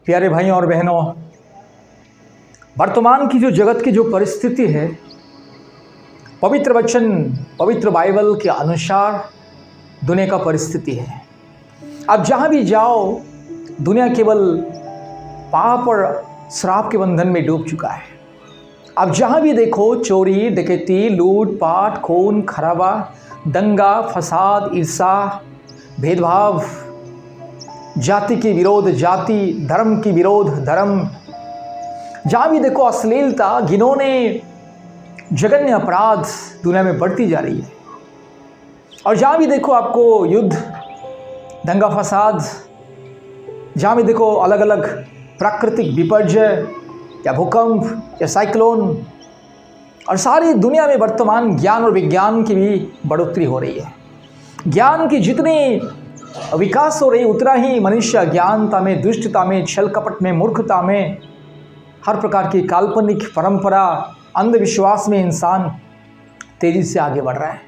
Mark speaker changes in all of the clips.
Speaker 1: प्यारे भाइयों और बहनों, वर्तमान की जो जगत की जो परिस्थिति है, पवित्र वचन, पवित्र बाइबल के अनुसार दुनिया का परिस्थिति है। अब जहाँ भी जाओ, दुनिया केवल पाप और श्राप के बंधन में डूब चुका है। अब जहाँ भी देखो, चोरी, डकैती, लूट पाट, खून खराबा, दंगा फसाद, ईर्षा, भेदभाव, जाति के विरोध जाति, धर्म की विरोध धर्म, जहाँ भी देखो अश्लीलता, घिनौने, जघन्य अपराध दुनिया में बढ़ती जा रही है। और जहाँ भी देखो आपको युद्ध, दंगा फसाद, जहाँ भी देखो अलग अलग प्राकृतिक विपर्य या भूकंप या साइक्लोन, और सारी दुनिया में वर्तमान ज्ञान और विज्ञान की भी बढ़ोतरी हो रही है। ज्ञान की जितनी विकास हो रही, उतना ही मनुष्य अज्ञानता में, दुष्टता में, छल कपट में, मूर्खता में, हर प्रकार की काल्पनिक परंपरा, अंधविश्वास में इंसान तेजी से आगे बढ़ रहा है।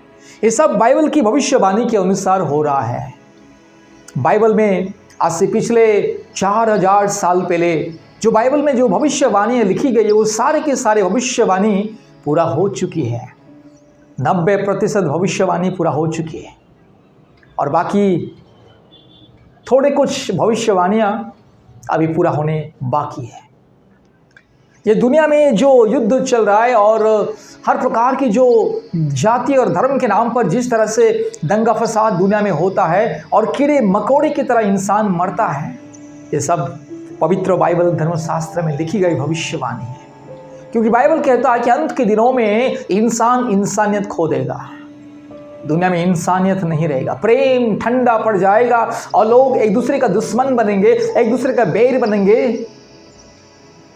Speaker 1: ये सब बाइबल की भविष्यवाणी के अनुसार हो रहा है। बाइबल में आज से पिछले 4000 साल पहले जो बाइबल में जो भविष्यवाणी लिखी गई है, वो सारे के सारे भविष्यवाणी पूरा हो चुकी है। 90% भविष्यवाणी पूरा हो चुकी है और बाकी थोड़े कुछ भविष्यवाणियाँ अभी पूरा होने बाकी है। ये दुनिया में जो युद्ध चल रहा है और हर प्रकार की जो जाति और धर्म के नाम पर जिस तरह से दंगा फसाद दुनिया में होता है और कीड़े मकोड़े की तरह इंसान मरता है, ये सब पवित्र बाइबल धर्मशास्त्र में लिखी गई भविष्यवाणी है। क्योंकि बाइबल कहता है कि अंत के दिनों में इंसान इंसानियत खो देगा, दुनिया में इंसानियत नहीं रहेगा, प्रेम ठंडा पड़ जाएगा और लोग एक दूसरे का दुश्मन बनेंगे, एक दूसरे का बैर बनेंगे।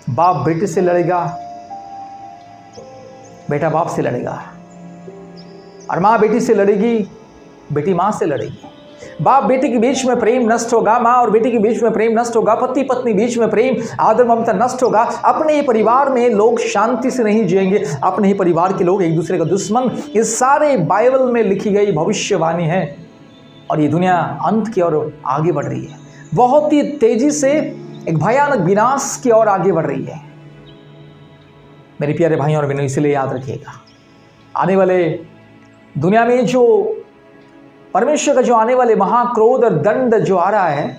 Speaker 1: बाप बेटे से लड़ेगा, बेटा बाप से लड़ेगा, और माँ बेटी से लड़ेगी, बेटी माँ से लड़ेगी। बाप बेटे के बीच में प्रेम नष्ट होगा, माँ और बेटे के बीच में प्रेम नष्ट होगा, पति पत्नी बीच में प्रेम आदर ममता नष्ट होगा। अपने ही परिवार में लोग शांति से नहीं जिएंगे, अपने ही परिवार के लोग एक दूसरे का दुश्मन। ये सारे बाइबल में लिखी गई भविष्यवाणी है और ये दुनिया अंत की ओर आगे बढ़ रही है। बहुत ही तेजी से एक भयानक विनाश की ओर आगे बढ़ रही है। मेरे प्यारे भाइयों और बहनों, इसलिए याद रखिएगा, आने वाले दुनिया में जो परमेश्वर का जो आने वाले महाक्रोध और दंड जो आ रहा है,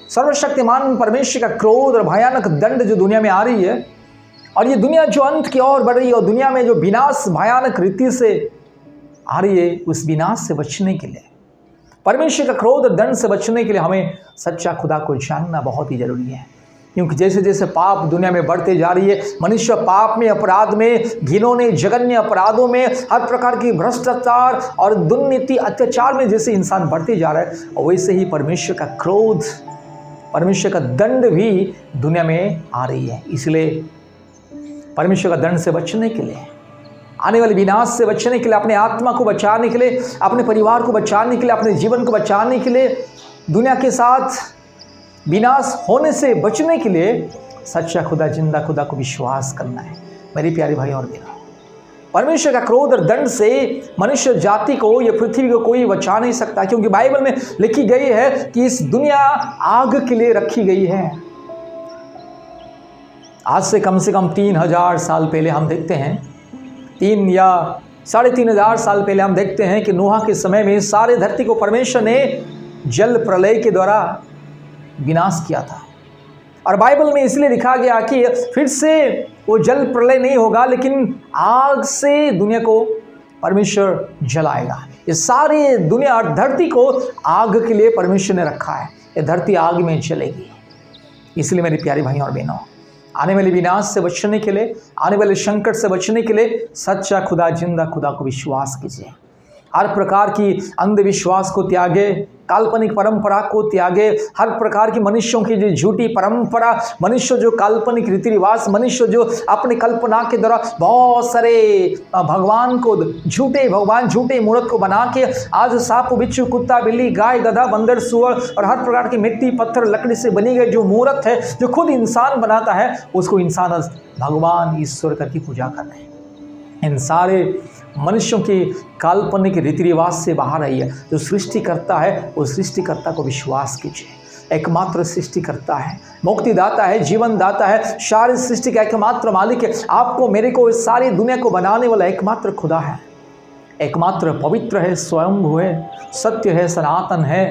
Speaker 1: सर्वशक्तिमान परमेश्वर का क्रोध और भयानक दंड जो दुनिया में आ रही है, और ये दुनिया जो अंत की ओर बढ़ रही है और दुनिया में जो विनाश भयानक रीति से आ रही है, उस विनाश से बचने के लिए, परमेश्वर का क्रोध और दंड से बचने के लिए हमें सच्चा खुदा को जानना बहुत ही जरूरी है। क्योंकि जैसे जैसे पाप दुनिया में बढ़ते जा रही है, मनुष्य पाप में, अपराध में, घिनौने जघन्य अपराधों में, हर प्रकार की भ्रष्टाचार और दुर्नीति अत्याचार में जैसे इंसान बढ़ते जा रहा है, और वैसे ही परमेश्वर का क्रोध, परमेश्वर का दंड भी दुनिया में आ रही है। इसलिए परमेश्वर का दंड से बचने के लिए, आने वाले विनाश से बचने के लिए, अपने आत्मा को बचाने के लिए, अपने परिवार को बचाने के लिए, अपने जीवन को बचाने के लिए, दुनिया के साथ विनाश होने से बचने के लिए सच्चा खुदा, जिंदा खुदा को विश्वास करना है। मेरे प्यारे भाई और बहनों, परमेश्वर का क्रोध और दंड से मनुष्य जाति को, ये पृथ्वी को कोई बचा नहीं सकता। क्योंकि बाइबल में लिखी गई है कि इस दुनिया आग के लिए रखी गई है। आज से कम 3000 साल पहले हम देखते हैं, 3 या 3500 साल पहले हम देखते हैं कि नूह के समय में सारे धरती को परमेश्वर ने जल प्रलय के द्वारा विनाश किया था। और बाइबल में इसलिए लिखा गया कि फिर से वो जल प्रलय नहीं होगा, लेकिन आग से दुनिया को परमेश्वर जलाएगा। ये सारी दुनिया और धरती को आग के लिए परमेश्वर ने रखा है। ये धरती आग में जलेगी। इसलिए मेरे प्यारे भाइयों और बहनों, आने वाले विनाश से बचने के लिए, आने वाले संकट से बचने के लिए सच्चा खुदा, जिंदा खुदा को विश्वास कीजिए। हर प्रकार की अंधविश्वास को त्यागे, काल्पनिक परंपरा को त्यागे, हर प्रकार की मनुष्यों की जो झूठी परंपरा, मनुष्य जो काल्पनिक रीति रिवाज, मनुष्य जो अपनी कल्पना के द्वारा बहुत सारे भगवान को, झूठे भगवान, झूठे मूर्त को बना के आज सांप, बिच्छू, कुत्ता, बिल्ली, गाय, गधा, बंदर, सुअर और हर प्रकार की मिट्टी, पत्थर, लकड़ी से बनी गई जो मूर्त है, जो खुद इंसान बनाता है, उसको इंसान भगवान, ईश्वर करके पूजा कर रहे हैं। इन सारे मनुष्यों की काल्पनिक रीति रिवाज से बाहर आई है। जो सृष्टि करता है, उस सृष्टिकर्ता को विश्वास कीजिए। एकमात्र सृष्टि करता है, मुक्तिदाता है, जीवन दाता है, सारी सृष्टि का एकमात्र मालिक है। आपको मेरे को इस सारी दुनिया को बनाने वाला एकमात्र खुदा है, एकमात्र पवित्र है, स्वयं है, सत्य है, सनातन है,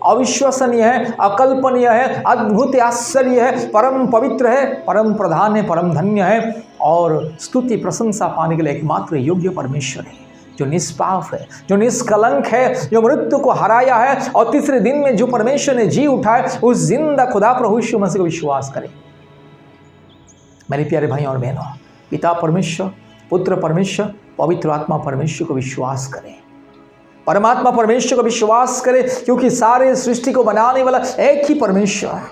Speaker 1: अविश्वसनीय है, अकल्पनीय है, अद्भुत आश्चर्य है, परम पवित्र है, परम प्रधान है, परम धन्य है और स्तुति प्रशंसा पाने के लिए एकमात्र योग्य परमेश्वर है, जो निष्पाप है, जो निष्कलंक है, जो मृत्यु को हराया है और तीसरे दिन में जो परमेश्वर ने जी उठाए, उस जिंदा खुदा प्रभु यीशु मसीह को विश्वास करें। मेरे प्यारे भाई और बहनों, पिता परमेश्वर, पुत्र परमेश्वर, पवित्र आत्मा परमेश्वर को विश्वास करें, परमात्मा परमेश्वर को विश्वास करें, क्योंकि सारे सृष्टि को बनाने वाला एक ही परमेश्वर है।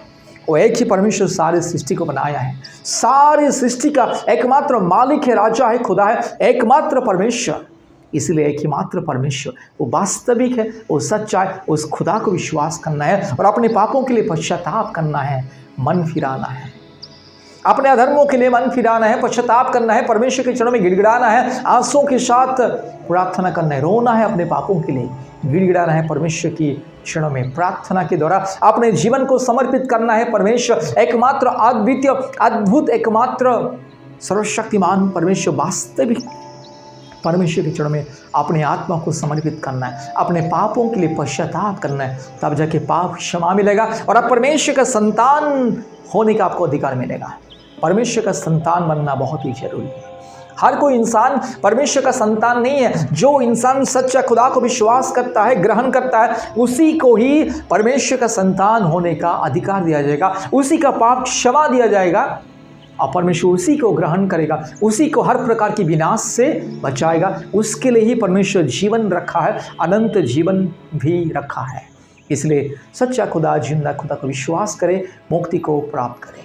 Speaker 1: वो एक ही परमेश्वर सारी सृष्टि को बनाया है, सारी सृष्टि का एकमात्र मालिक है, राजा है, खुदा है, एकमात्र परमेश्वर। इसलिए एक ही मात्र परमेश्वर वो वास्तविक है, वो सच्चा है, उस खुदा को विश्वास करना है और अपने पापों के लिए पश्चाताप करना है, मन फिराना है, अपने अधर्मों के लिए मन फिराना है, पश्चाताप करना है, परमेश्वर के चरणों में गिड़गिड़ाना है, आंसुओं के साथ प्रार्थना करना है, रोना है, अपने पापों के लिए गिड़गिड़ाना है, परमेश्वर की चरणों में प्रार्थना के द्वारा अपने जीवन को समर्पित करना है। परमेश्वर एकमात्र अद्वितीय अद्भुत एकमात्र सर्वशक्तिमान परमेश्वर वास्तविक परमेश्वर के चरणों में अपने आत्मा को समर्पित करना है, अपने पापों के लिए पश्चाताप करना है, तब जाके पाप क्षमा मिलेगा और अब परमेश्वर का संतान होने का आपको अधिकार मिलेगा। परमेश्वर का संतान बनना बहुत ही जरूरी है। हर कोई इंसान परमेश्वर का संतान नहीं है। जो इंसान सच्चा खुदा को विश्वास करता है, ग्रहण करता है, उसी को ही परमेश्वर का संतान होने का अधिकार दिया जाएगा, उसी का पाप क्षमा दिया जाएगा और परमेश्वर उसी को ग्रहण करेगा, उसी को हर प्रकार की विनाश से बचाएगा। उसके लिए ही परमेश्वर जीवन रखा है, अनंत जीवन भी रखा है। इसलिए सच्चा खुदा, जिंदा खुदा को विश्वास करें, मुक्ति को प्राप्त करें।